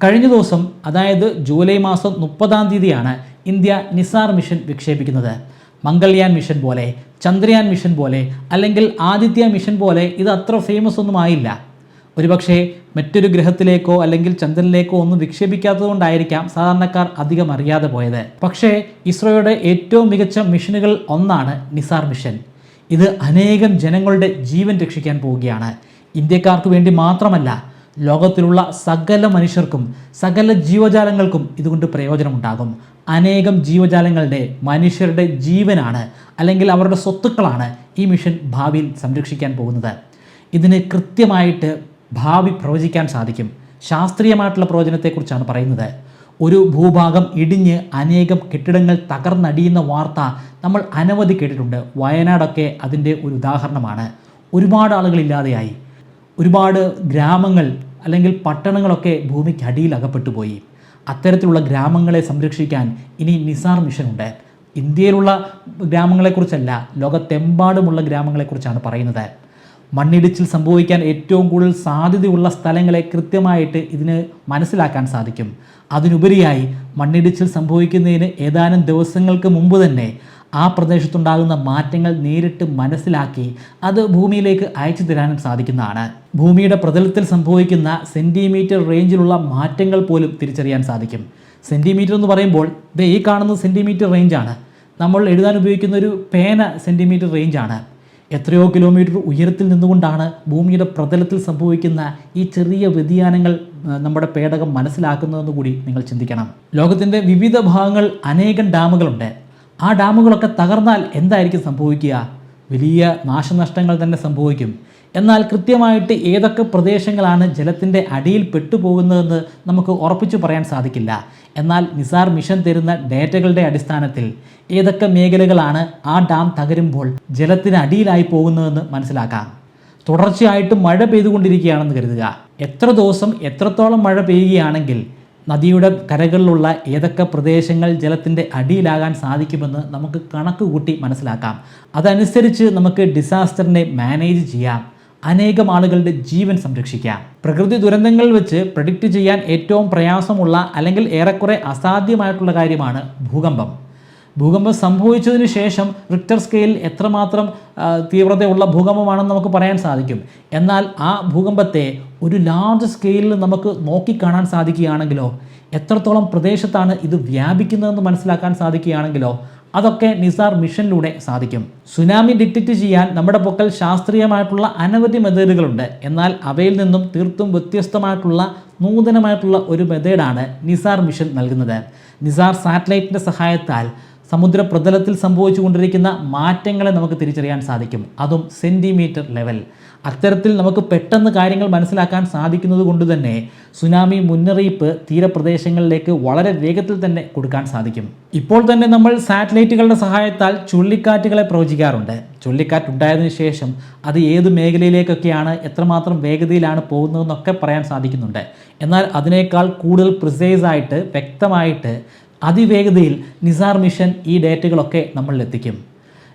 കഴിഞ്ഞ ദിവസം അതായത് ജൂലൈ മാസം 30-ാം തീയതിയാണ് ഇന്ത്യ നിസാർ മിഷൻ വിക്ഷേപിക്കുന്നത്. മംഗൾയാൻ മിഷൻ പോലെ, ചന്ദ്രയാൻ മിഷൻ പോലെ അല്ലെങ്കിൽ ആദിത്യ മിഷൻ പോലെ ഇത് അത്ര ഫേമസ് ഒന്നും ആയില്ല. ഒരുപക്ഷെ മറ്റൊരു ഗ്രഹത്തിലേക്കോ അല്ലെങ്കിൽ ചന്ദ്രനിലേക്കോ ഒന്നും വിക്ഷേപിക്കാത്തതുകൊണ്ടായിരിക്കാം സാധാരണക്കാർ അധികം അറിയാതെ പോയത്. പക്ഷേ ഇസ്രോയുടെ ഏറ്റവും മികച്ച മിഷനുകൾ ഒന്നാണ് നിസാർ മിഷൻ. ഇത് അനേകം ജനങ്ങളുടെ ജീവൻ രക്ഷിക്കാൻ പോവുകയാണ്. ഇന്ത്യക്കാർക്ക് വേണ്ടി മാത്രമല്ല, ലോകത്തിലുള്ള സകല മനുഷ്യർക്കും സകല ജീവജാലങ്ങൾക്കും ഇതുകൊണ്ട് പ്രയോജനമുണ്ടാകും. അനേകം ജീവജാലങ്ങളുടെ, മനുഷ്യരുടെ ജീവനാണ് അല്ലെങ്കിൽ അവരുടെ സ്വത്തുക്കളാണ് ഈ മിഷൻ ഭാവിയിൽ സംരക്ഷിക്കാൻ പോകുന്നത്. ഇതിന് കൃത്യമായിട്ട് ഭാവി പ്രവചിക്കാൻ സാധിക്കും. ശാസ്ത്രീയമായിട്ടുള്ള പ്രവചനത്തെക്കുറിച്ചാണ് പറയുന്നത്. ഒരു ഭൂഭാഗം ഇടിഞ്ഞ് അനേകം കെട്ടിടങ്ങൾ തകർന്നടിയുന്ന വാർത്ത നമ്മൾ അനവധി കേട്ടിട്ടുണ്ട്. വയനാടൊക്കെ അതിൻ്റെ ഒരു ഉദാഹരണമാണ്. ഒരുപാട് ആളുകൾ ഇല്ലാതെയായി. ഒരുപാട് ഗ്രാമങ്ങൾ അല്ലെങ്കിൽ പട്ടണങ്ങളൊക്കെ ഭൂമിക്ക് അടിയിൽ അകപ്പെട്ടു പോയി. അത്തരത്തിലുള്ള ഗ്രാമങ്ങളെ സംരക്ഷിക്കാൻ ഇനി നിസാർ മിഷനുണ്ട്. ഇന്ത്യയിലുള്ള ഗ്രാമങ്ങളെക്കുറിച്ചല്ല, ലോകത്തെമ്പാടുമുള്ള ഗ്രാമങ്ങളെക്കുറിച്ചാണ് പറയുന്നത്. മണ്ണിടിച്ചിൽ സംഭവിക്കാൻ ഏറ്റവും കൂടുതൽ സാധ്യതയുള്ള സ്ഥലങ്ങളെ കൃത്യമായിട്ട് ഇതിന് മനസ്സിലാക്കാൻ സാധിക്കും. അതിനുപരിയായി മണ്ണിടിച്ചിൽ സംഭവിക്കുന്നതിന് ഏതാനും ദിവസങ്ങൾക്ക് മുമ്പ് തന്നെ ആ പ്രദേശത്തുണ്ടാകുന്ന മാറ്റങ്ങൾ നേരിട്ട് മനസ്സിലാക്കി അത് ഭൂമിയിലേക്ക് അയച്ചു തരാനും സാധിക്കുന്നതാണ്. ഭൂമിയുടെ പ്രതലത്തിൽ സംഭവിക്കുന്ന സെൻറ്റിമീറ്റർ റേഞ്ചിലുള്ള മാറ്റങ്ങൾ പോലും തിരിച്ചറിയാൻ സാധിക്കും. സെൻറ്റിമീറ്റർ എന്ന് പറയുമ്പോൾ ഈ കാണുന്ന സെൻറ്റിമീറ്റർ റേഞ്ചാണ്. നമ്മൾ എഴുതാൻ ഉപയോഗിക്കുന്ന ഒരു പേന സെൻറ്റിമീറ്റർ റേഞ്ചാണ്. എത്രയോ കിലോമീറ്റർ ഉയരത്തിൽ നിന്നുകൊണ്ടാണ് ഭൂമിയുടെ പ്രതലത്തിൽ സംഭവിക്കുന്ന ഈ ചെറിയ വ്യതിയാനങ്ങൾ നമ്മുടെ പേടകം മനസ്സിലാക്കുന്നതെന്ന് കൂടി നിങ്ങൾ ചിന്തിക്കണം. ലോകത്തിൻ്റെ വിവിധ ഭാഗങ്ങൾ അനേകം ഡാമുകളുണ്ട്. ആ ഡാമുകളൊക്കെ തകർന്നാൽ എന്തായിരിക്കും സംഭവിക്കുക? വലിയ നാശനഷ്ടങ്ങൾ തന്നെ സംഭവിക്കും. എന്നാൽ കൃത്യമായിട്ട് ഏതൊക്കെ പ്രദേശങ്ങളാണ് ജലത്തിൻ്റെ അടിയിൽ പെട്ടുപോകുന്നതെന്ന് നമുക്ക് ഉറപ്പിച്ചു പറയാൻ സാധിക്കില്ല. എന്നാൽ നിസാർ മിഷൻ തരുന്ന ഡേറ്റകളുടെ അടിസ്ഥാനത്തിൽ ഏതൊക്കെ മേഖലകളാണ് ആ ഡാം തകരുമ്പോൾ ജലത്തിന് അടിയിലായി പോകുന്നതെന്ന് മനസ്സിലാക്കാം. തുടർച്ചയായിട്ട് മഴ പെയ്തുകൊണ്ടിരിക്കുകയാണെന്ന് കരുതുക. എത്ര ദിവസം എത്രത്തോളം മഴ പെയ്യുകയാണെങ്കിൽ നദിയുടെ കരകളിലുള്ള ഏതൊക്കെ പ്രദേശങ്ങൾ ജലത്തിൻ്റെ അടിയിലാകാൻ സാധിക്കുമെന്ന് നമുക്ക് കണക്ക് കൂട്ടി മനസ്സിലാക്കാം. അതനുസരിച്ച് നമുക്ക് ഡിസാസ്റ്ററിനെ മാനേജ് ചെയ്യാം. അനേകം ആളുകളുടെ ജീവൻ സംരക്ഷിക്കാം. പ്രകൃതി ദുരന്തങ്ങൾ വെച്ച് പ്രഡിക്റ്റ് ചെയ്യാൻ ഏറ്റവും പ്രയാസമുള്ള അല്ലെങ്കിൽ ഏറെക്കുറെ അസാധ്യമായിട്ടുള്ള കാര്യമാണ് ഭൂകമ്പം. ഭൂകമ്പം സംഭവിച്ചതിന് ശേഷം റിക്ടർ സ്കെയിലിൽ എത്രമാത്രം തീവ്രതയുള്ള ഭൂകമ്പമാണെന്ന് നമുക്ക് പറയാൻ സാധിക്കും. എന്നാൽ ആ ഭൂകമ്പത്തെ ഒരു ലാർജ് സ്കെയിലിൽ നമുക്ക് നോക്കിക്കാണാൻ സാധിക്കുകയാണെങ്കിലോ, എത്രത്തോളം പ്രദേശത്താണ് ഇത് വ്യാപിക്കുന്നതെന്ന് മനസ്സിലാക്കാൻ സാധിക്കുകയാണെങ്കിലോ അതൊക്കെ നിസാർ മിഷനിലൂടെ സാധിക്കും. സുനാമി ഡിറ്റക്റ്റ് ചെയ്യാൻ നമ്മുടെ പക്കൽ ശാസ്ത്രീയമായിട്ടുള്ള അനവധി മെത്തേഡുകളുണ്ട്. എന്നാൽ അവയിൽ നിന്നും തീർത്തും വ്യത്യസ്തമായിട്ടുള്ള നൂതനമായിട്ടുള്ള ഒരു മെത്തേഡാണ് നിസാർ മിഷൻ നൽകുന്നത്. നിസാർ സാറ്റലൈറ്റിൻ്റെ സഹായത്താൽ സമുദ്രപ്രതലത്തിൽ സംഭവിച്ചുകൊണ്ടിരിക്കുന്ന മാറ്റങ്ങളെ നമുക്ക് തിരിച്ചറിയാൻ സാധിക്കും. അതും സെൻറ്റിമീറ്റർ ലെവൽ. അത്തരത്തിൽ നമുക്ക് പെട്ടെന്ന് കാര്യങ്ങൾ മനസ്സിലാക്കാൻ സാധിക്കുന്നത് കൊണ്ട് തന്നെ സുനാമി മുന്നറിയിപ്പ് തീരപ്രദേശങ്ങളിലേക്ക് വളരെ വേഗത്തിൽ തന്നെ കൊടുക്കാൻ സാധിക്കും. ഇപ്പോൾ തന്നെ നമ്മൾ സാറ്റലൈറ്റുകളുടെ സഹായത്താൽ ചുഴലിക്കാറ്റുകളെ പ്രവചിക്കാറുണ്ട്. ചുഴലിക്കാറ്റ് ഉണ്ടായതിനു ശേഷം അത് ഏത് മേഖലയിലേക്കൊക്കെയാണ്, എത്രമാത്രം വേഗതയിലാണ് പോകുന്നതെന്നൊക്കെ പറയാൻ സാധിക്കുന്നുണ്ട്. എന്നാൽ അതിനേക്കാൾ കൂടുതൽ പ്രിസൈസായിട്ട്, വ്യക്തമായിട്ട്, അതിവേഗതയിൽ നിസാർ മിഷൻ ഈ ഡേറ്റകളൊക്കെ നമ്മളിലെത്തിക്കും.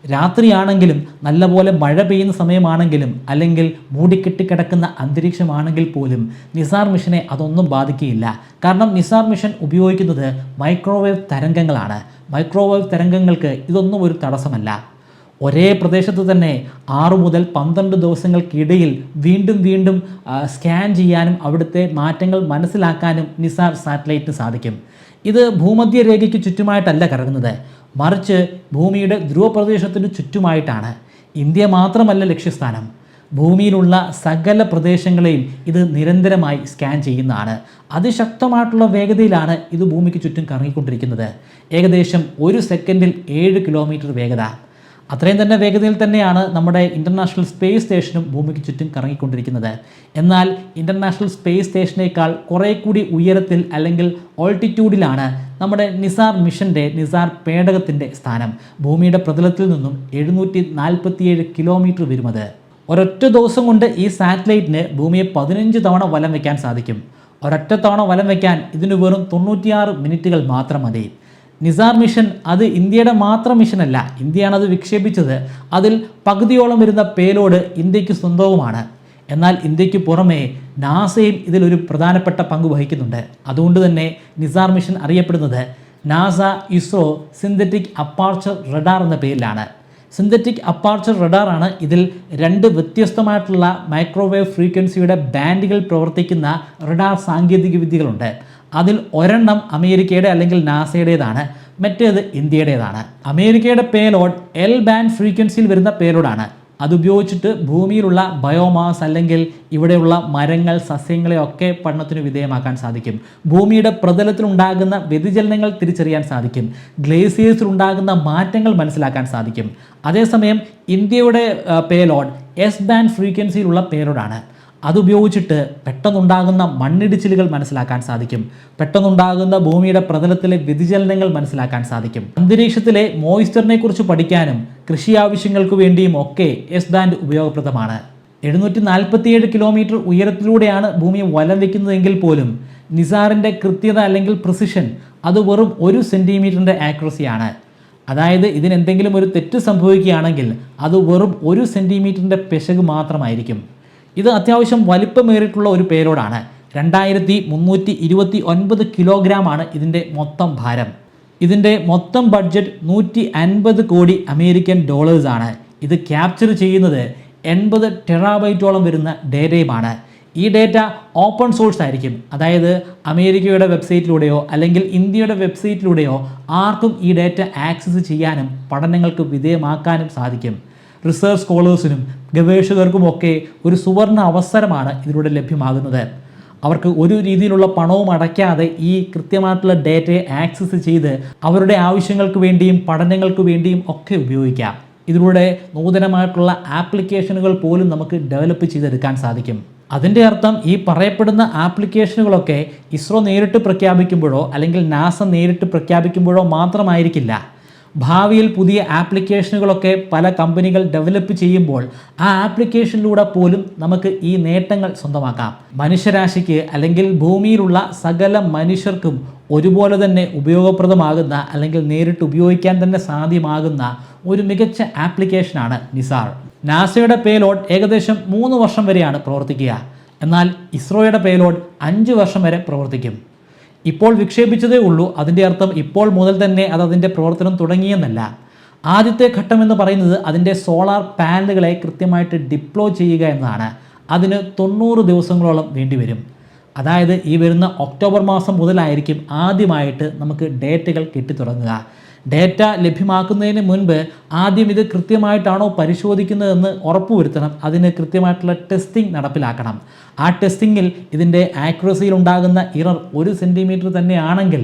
രാത്രിയാണെങ്കിലും, നല്ലപോലെ മഴ പെയ്യുന്ന സമയമാണെങ്കിലും, അല്ലെങ്കിൽ മൂടിക്കെട്ടിക്കിടക്കുന്ന അന്തരീക്ഷമാണെങ്കിൽ പോലും നിസാർ മിഷനെ അതൊന്നും ബാധിക്കുകയില്ല. കാരണം നിസാർ മിഷൻ ഉപയോഗിക്കുന്നത് മൈക്രോവേവ് തരംഗങ്ങളാണ്. മൈക്രോവേവ് തരംഗങ്ങൾക്ക് ഇതൊന്നും ഒരു തടസ്സമല്ല. ഒരേ പ്രദേശത്ത് തന്നെ 6 മുതൽ 12 ദിവസങ്ങൾക്കിടയിൽ വീണ്ടും വീണ്ടും സ്കാൻ ചെയ്യാനും അവിടുത്തെ മാറ്റങ്ങൾ മനസ്സിലാക്കാനും നിസാർ സാറ്റലൈറ്റിന് സാധിക്കും. ഇത് ഭൂമധ്യരേഖയ്ക്ക് ചുറ്റുമായിട്ടല്ല കറങ്ങുന്നത്, മറിച്ച് ഭൂമിയുടെ ധ്രുവപ്രദേശത്തിന് ചുറ്റുമായിട്ടാണ്. ഇന്ത്യ മാത്രമല്ല ലക്ഷ്യസ്ഥാനം, ഭൂമിയിലുള്ള സകല പ്രദേശങ്ങളെയും ഇത് നിരന്തരമായി സ്കാൻ ചെയ്യുന്നതാണ്. അതിശക്തമായിട്ടുള്ള വേഗതയിലാണ് ഇത് ഭൂമിക്ക് ചുറ്റും കറങ്ങിക്കൊണ്ടിരിക്കുന്നത്. ഏകദേശം 1 സെക്കൻഡിൽ 7 കിലോമീറ്റർ വേഗത. അത്രയും തന്നെ വേഗതയിൽ തന്നെയാണ് നമ്മുടെ ഇൻ്റർനാഷണൽ സ്പേസ് സ്റ്റേഷനും ഭൂമിക്ക് ചുറ്റും കറങ്ങിക്കൊണ്ടിരിക്കുന്നത്. എന്നാൽ ഇൻ്റർനാഷണൽ സ്പേസ് സ്റ്റേഷനേക്കാൾ കുറേ കൂടി ഉയരത്തിൽ അല്ലെങ്കിൽ ഓൾട്ടിറ്റ്യൂഡിലാണ് നമ്മുടെ നിസാർ മിഷൻ്റെ, നിസാർ പേടകത്തിൻ്റെ സ്ഥാനം. ഭൂമിയുടെ പ്രതലത്തിൽ നിന്നും 747 കിലോമീറ്റർ വരുന്നത്. ഒരൊറ്റ ദിവസം കൊണ്ട് ഈ സാറ്റലൈറ്റിന് ഭൂമിയെ 15 തവണ വലം വയ്ക്കാൻ സാധിക്കും. ഒരൊറ്റ തവണ വലം വയ്ക്കാൻ ഇതിന് വെറും 96 മിനിറ്റുകൾ മാത്രം മതി. നിസാർ മിഷൻ അത് ഇന്ത്യയുടെ മാത്രം മിഷനല്ല, ഇന്ത്യയാണ് അത് വിക്ഷേപിച്ചത്. അതിൽ പകുതിയോളം വരുന്ന പേലോഡ് ഇന്ത്യക്ക് സ്വന്തവുമാണ്. എന്നാൽ ഇന്ത്യക്ക് പുറമെ നാസയും ഇതിലൊരു പ്രധാനപ്പെട്ട പങ്ക് വഹിക്കുന്നുണ്ട്. അതുകൊണ്ട് തന്നെ നിസാർ മിഷൻ അറിയപ്പെടുന്നത് NASA ISRO synthetic aperture radar എന്ന പേരിലാണ്. സിന്തറ്റിക് അപ്പാർച്ചർ റഡാറാണ്. ഇതിൽ 2 വ്യത്യസ്തമായിട്ടുള്ള മൈക്രോവേവ് ഫ്രീക്വൻസിയുടെ ബാൻഡുകൾ പ്രവർത്തിക്കുന്ന റഡാർ സാങ്കേതിക വിദ്യകളുണ്ട്. അതിൽ ഒരെണ്ണം അമേരിക്കയുടെ അല്ലെങ്കിൽ നാസയുടേതാണ്, മറ്റേത് ഇന്ത്യയുടേതാണ്. അമേരിക്കയുടെ പേലോഡ് എൽ ബാൻഡ് ഫ്രീക്വൻസിയിൽ വരുന്ന പേലോഡാണ്. അതുപയോഗിച്ചിട്ട് ഭൂമിയിലുള്ള ബയോമാസ് അല്ലെങ്കിൽ ഇവിടെയുള്ള മരങ്ങൾ, സസ്യങ്ങളെയൊക്കെ പഠനത്തിന് വിധേയമാക്കാൻ സാധിക്കും. ഭൂമിയുടെ പ്രതലത്തിലുണ്ടാകുന്ന വ്യതിചലനങ്ങൾ തിരിച്ചറിയാൻ സാധിക്കും. ഗ്ലേസിയേഴ്സിലുണ്ടാകുന്ന മാറ്റങ്ങൾ മനസ്സിലാക്കാൻ സാധിക്കും. അതേസമയം ഇന്ത്യയുടെ പേലോഡ് എസ് ബാൻഡ് ഫ്രീക്വൻസിയിലുള്ള പേലോഡാണ്. അതുപയോഗിച്ചിട്ട് പെട്ടെന്നുണ്ടാകുന്ന മണ്ണിടിച്ചിലുകൾ മനസ്സിലാക്കാൻ സാധിക്കും. പെട്ടെന്നുണ്ടാകുന്ന ഭൂമിയുടെ പ്രതലത്തിലെ വ്യതിചലനങ്ങൾ മനസ്സിലാക്കാൻ സാധിക്കും. അന്തരീക്ഷത്തിലെ മോയ്സ്ചറിനെ കുറിച്ച് പഠിക്കാനും കൃഷി ആവശ്യങ്ങൾക്ക് വേണ്ടിയും ഒക്കെ എസ് ബാൻഡ് ഉപയോഗപ്രദമാണ്. 747 കിലോമീറ്റർ ഉയരത്തിലൂടെയാണ് ഭൂമി വലം വയ്ക്കുന്നതെങ്കിൽ പോലും നിസാറിൻ്റെ കൃത്യത അല്ലെങ്കിൽ പ്രിസിഷൻ അത് വെറും 1 സെൻറ്റിമീറ്ററിൻ്റെ ആക്യുറസിയാണ്. അതായത് ഇതിനെന്തെങ്കിലും ഒരു തെറ്റ് സംഭവിക്കുകയാണെങ്കിൽ അത് വെറും 1 സെൻറ്റിമീറ്ററിൻ്റെ പിശക് മാത്രമായിരിക്കും. ഇത് അത്യാവശ്യം വലിപ്പമേറിയിട്ടുള്ള ഒരു പേലോഡാണ്. 2329 കിലോഗ്രാമാണ് ഇതിൻ്റെ മൊത്തം ഭാരം. ഇതിൻ്റെ മൊത്തം ബഡ്ജറ്റ് 150 കോടി അമേരിക്കൻ ഡോളേഴ്സാണ്. ഇത് ക്യാപ്ചർ ചെയ്യുന്നത് 80 ടെറാബൈറ്റോളം വരുന്ന ഡേറ്റയുമാണ്. ഈ ഡേറ്റ ഓപ്പൺ സോഴ്സ് ആയിരിക്കും. അതായത് അമേരിക്കയുടെ വെബ്സൈറ്റിലൂടെയോ അല്ലെങ്കിൽ ഇന്ത്യയുടെ വെബ്സൈറ്റിലൂടെയോ ആർക്കും ഈ ഡേറ്റ ആക്സസ് ചെയ്യാനും പഠനങ്ങൾക്ക് വിധേയമാക്കാനും സാധിക്കും. റിസർച്ച് സ്കോളേഴ്സിനും ഗവേഷകർക്കുമൊക്കെ ഒരു സുവർണ അവസരമാണ് ഇതിലൂടെ ലഭ്യമാകുന്നത്. അവർക്ക് ഒരു രീതിയിലുള്ള പണവും അടയ്ക്കാതെ ഈ കൃത്യമായിട്ടുള്ള ഡേറ്റയെ ആക്സസ് ചെയ്ത് അവരുടെ ആവശ്യങ്ങൾക്ക് വേണ്ടിയും പഠനങ്ങൾക്ക് വേണ്ടിയും ഒക്കെ ഉപയോഗിക്കാം. ഇതിലൂടെ നൂതനമായിട്ടുള്ള ആപ്ലിക്കേഷനുകൾ പോലും നമുക്ക് ഡെവലപ്പ് ചെയ്തെടുക്കാൻ സാധിക്കും. അതിൻ്റെ അർത്ഥം ഈ പറയപ്പെടുന്ന ആപ്ലിക്കേഷനുകളൊക്കെ ഇസ്രോ നേരിട്ട് പ്രഖ്യാപിക്കുമ്പോഴോ അല്ലെങ്കിൽ നാസ നേരിട്ട് പ്രഖ്യാപിക്കുമ്പോഴോ മാത്രമായിരിക്കില്ല. ഭാവിയിൽ പുതിയ ആപ്ലിക്കേഷനുകളൊക്കെ പല കമ്പനികൾ ഡെവലപ്പ് ചെയ്യുമ്പോൾ ആ ആപ്ലിക്കേഷനിലൂടെ പോലും നമുക്ക് ഈ നേട്ടങ്ങൾ സ്വന്തമാക്കാം. മനുഷ്യരാശിക്ക് അല്ലെങ്കിൽ ഭൂമിയിലുള്ള സകല മനുഷ്യർക്കും ഒരുപോലെ തന്നെ ഉപയോഗപ്രദമാകുന്ന അല്ലെങ്കിൽ നേരിട്ട് ഉപയോഗിക്കാൻ തന്നെ സാധ്യമാകുന്ന ഒരു മികച്ച ആപ്ലിക്കേഷനാണ് നിസാർ. നാസയുടെ പേലോഡ് ഏകദേശം 3 വർഷം വരെയാണ് പ്രവർത്തിക്കുക. എന്നാൽ ഇസ്രോയുടെ പേലോഡ് 5 വർഷം വരെ പ്രവർത്തിക്കും. ഇപ്പോൾ വിക്ഷേപിച്ചതേ ഉള്ളൂ. അതിൻ്റെ അർത്ഥം ഇപ്പോൾ മുതൽ തന്നെ അതിൻ്റെ പ്രവർത്തനം തുടങ്ങിയെന്നല്ല. ആദ്യത്തെ ഘട്ടം എന്ന് പറയുന്നത് അതിൻ്റെ സോളാർ പാനലുകളെ കൃത്യമായിട്ട് ഡിപ്ലോയ് ചെയ്യുക എന്നതാണ്. അതിന് 90 ദിവസങ്ങളോളം വേണ്ടിവരും. അതായത് ഈ വരുന്ന ഒക്ടോബർ മാസം മുതലായിരിക്കും ആദ്യമായിട്ട് നമുക്ക് ഡേറ്റകൾ കിട്ടിത്തുടങ്ങുക. ഡേറ്റ ലഭ്യമാക്കുന്നതിന് മുൻപ് ആദ്യം ഇത് കൃത്യമായിട്ടാണോ പരിശോധിക്കുന്നതെന്ന് ഉറപ്പുവരുത്തണം. അതിന് കൃത്യമായിട്ടുള്ള ടെസ്റ്റിംഗ് നടപ്പിലാക്കണം. ആ ടെസ്റ്റിങ്ങിൽ ഇതിൻ്റെ ആക്യുറസിയിൽ ഉണ്ടാകുന്ന ഇറർ 1 സെൻറ്റിമീറ്റർ തന്നെയാണെങ്കിൽ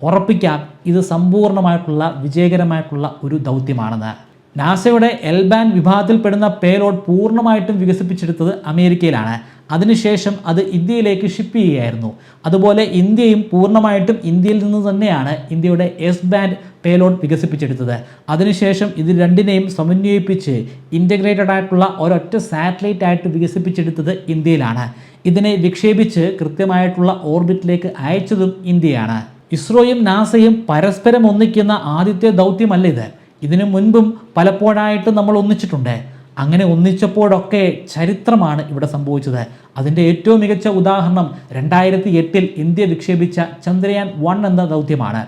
ഉറപ്പിക്കാം ഇത് സമ്പൂർണ്ണമായിട്ടുള്ള വിജയകരമായിട്ടുള്ള ഒരു ദൗത്യമാണെന്ന്. നാസയുടെ എൽ ബാൻഡ് വിഭാഗത്തിൽപ്പെടുന്ന പേലോഡ് പൂർണ്ണമായിട്ടും വികസിപ്പിച്ചെടുത്തത് അമേരിക്കയിലാണ്. അതിനുശേഷം അത് ഇന്ത്യയിലേക്ക് ഷിപ്പ് ചെയ്യുകയായിരുന്നു. അതുപോലെ ഇന്ത്യയും പൂർണ്ണമായിട്ടും ഇന്ത്യയിൽ നിന്ന് തന്നെയാണ് ഇന്ത്യയുടെ എസ് ബാൻഡ് പേലോഡ് വികസിപ്പിച്ചെടുത്തത്. അതിനുശേഷം ഇത് രണ്ടിനെയും സമന്വയിപ്പിച്ച് ഇൻ്റഗ്രേറ്റഡ് ആയിട്ടുള്ള ഒരൊറ്റ സാറ്റലൈറ്റ് ആയിട്ട് വികസിപ്പിച്ചെടുത്തത് ഇന്ത്യയിലാണ്. ഇതിനെ വിക്ഷേപിച്ച് കൃത്യമായിട്ടുള്ള ഓർബിറ്റിലേക്ക് അയച്ചതും ഇന്ത്യയാണ്. ഇസ്രോയും നാസയും പരസ്പരം ഒന്നിക്കുന്ന ആദ്യത്തെ ദൗത്യമല്ല ഇത്. ഇതിനു മുൻപും പലപ്പോഴായിട്ട് നമ്മൾ ഒന്നിച്ചിട്ടുണ്ട്. അങ്ങനെ ഒന്നിച്ചപ്പോഴൊക്കെ ചരിത്രമാണ് ഇവിടെ സംഭവിച്ചത്. അതിൻ്റെ ഏറ്റവും മികച്ച ഉദാഹരണം 2008 ഇന്ത്യ വിക്ഷേപിച്ച ചന്ദ്രയാൻ 1 എന്ന ദൗത്യമാണ്.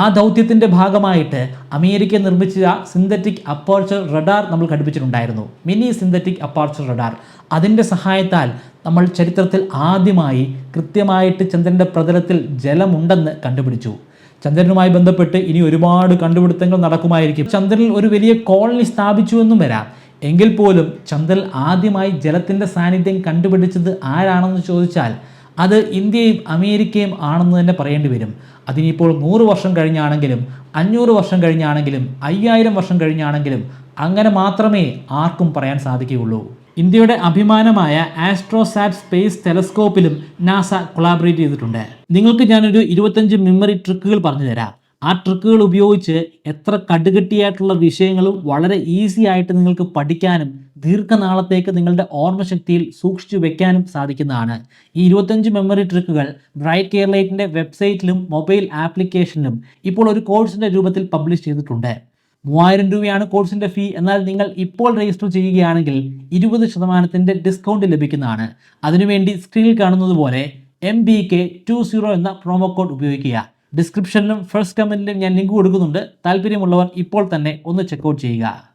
ആ ദൗത്യത്തിൻ്റെ ഭാഗമായിട്ട് അമേരിക്ക നിർമ്മിച്ച സിന്തറ്റിക് അപ്പർച്ചർ റഡാർ നമ്മൾ ഘടിപ്പിച്ചിട്ടുണ്ടായിരുന്നു. Mini synthetic aperture radar. അതിൻ്റെ സഹായത്താൽ നമ്മൾ ചരിത്രത്തിൽ ആദ്യമായി കൃത്യമായിട്ട് ചന്ദ്രൻ്റെ പ്രതലത്തിൽ ജലമുണ്ടെന്ന് കണ്ടുപിടിച്ചു. ചന്ദ്രനുമായി ബന്ധപ്പെട്ട് ഇനി ഒരുപാട് കണ്ടുപിടുത്തങ്ങൾ നടക്കുമായിരിക്കും. ചന്ദ്രനിൽ ഒരു വലിയ കോളനി സ്ഥാപിച്ചുവെന്നും വരാം. എങ്കിൽ പോലും ചന്ദ്രനിൽ ആദ്യമായി ജലത്തിൻ്റെ സാന്നിധ്യം കണ്ടുപിടിച്ചത് ആരാണെന്ന് ചോദിച്ചാൽ അത് ഇന്ത്യയും അമേരിക്കയും ആണെന്ന് തന്നെ പറയേണ്ടി വരും. അതിനിപ്പോൾ 100 വർഷം കഴിഞ്ഞാണെങ്കിലും 500 വർഷം കഴിഞ്ഞാണെങ്കിലും 5000 വർഷം കഴിഞ്ഞാണെങ്കിലും അങ്ങനെ മാത്രമേ ആർക്കും പറയാൻ സാധിക്കുകയുള്ളൂ. ഇന്ത്യയുടെ അഭിമാനമായ ആസ്ട്രോസാറ്റ് സ്പേസ് ടെലസ്കോപ്പിലും നാസ കൊളാബറേറ്റ് ചെയ്തിട്ടുണ്ട്. നിങ്ങൾക്ക് ഞാനൊരു 25 മെമ്മറി ട്രിക്കുകൾ പറഞ്ഞു തരാം. ആ ട്രിക്കുകൾ ഉപയോഗിച്ച് എത്ര കടുകട്ടിയായിട്ടുള്ള വിഷയങ്ങളും വളരെ ഈസി ആയിട്ട് നിങ്ങൾക്ക് പഠിക്കാനും ദീർഘനാളത്തേക്ക് നിങ്ങളുടെ ഓർമ്മശക്തിയിൽ സൂക്ഷിച്ചു വെക്കാനും സാധിക്കുന്നതാണ്. ഈ 25 മെമ്മറി ട്രിക്കുകൾ ബ്രൈറ്റ് കേരളൈറ്റിൻ്റെ വെബ്സൈറ്റിലും മൊബൈൽ ആപ്ലിക്കേഷനിലും ഇപ്പോൾ ഒരു കോഴ്സിൻ്റെ രൂപത്തിൽ പബ്ലിഷ് ചെയ്തിട്ടുണ്ട്. 3000 രൂപയാണ് കോഴ്സിൻ്റെ ഫീ. എന്നാൽ നിങ്ങൾ ഇപ്പോൾ രജിസ്റ്റർ ചെയ്യുകയാണെങ്കിൽ 20% ഡിസ്കൗണ്ട് ലഭിക്കുന്നതാണ്. അതിനുവേണ്ടി സ്ക്രീനിൽ കാണുന്നത് പോലെ MBK20 എന്ന പ്രൊമോ കോഡ് ഉപയോഗിക്കുക. ഡിസ്ക്രിപ്ഷനിലും ഫസ്റ്റ് കമൻറ്റിലും ഞാൻ ലിങ്ക് കൊടുക്കുന്നുണ്ട്. താല്പര്യമുള്ളവർ ഇപ്പോൾ തന്നെ ഒന്ന് ചെക്കൗട്ട് ചെയ്യുക.